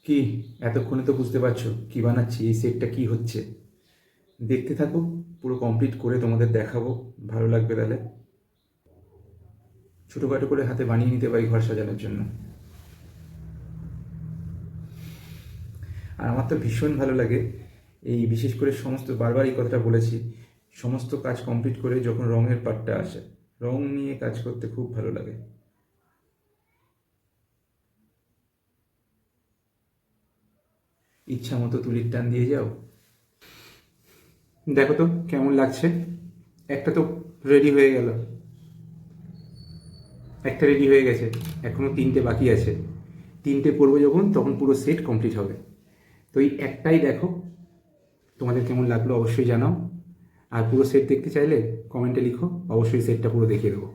কি এতক্ষণে তো বুঝতে পারছো কি বানাচ্ছি, এই সেটটা কি হচ্ছে। দেখতে থাকো, পুরো কমপ্লিট করে তোমাদের দেখাবো, ভালো লাগবে তাহলে। ছোটোখাটো করে হাতে বানিয়ে নিতে পারি ঘর সাজানোর জন্য। আর আমার তো ভীষণ ভালো লাগে এই, বিশেষ করে সমস্ত, বারবার এই কথাটা বলেছি, সমস্ত কাজ কমপ্লিট করে যখন রঙের পার্টটা আসে, রং নিয়ে কাজ করতে খুব ভালো লাগে। ইচ্ছা মতো তুলির টান দিয়ে যাও। দেখো তো কেমন লাগছে। একটা তো রেডি হয়ে গেল, একটা রেডি হয়ে গেছে, এখনও তিনটে বাকি আছে। তিনটে করবো যখন, তখন পুরো সেট কমপ্লিট হবে। তো এই একটাই দেখো, তোমাদের কেমন লাগলো অবশ্যই জানাও। আর পুরো সেট দেখতে চাইলে কমেন্টে লিখো, অবশ্যই সেটটা পুরো দেখিয়ে দেবো।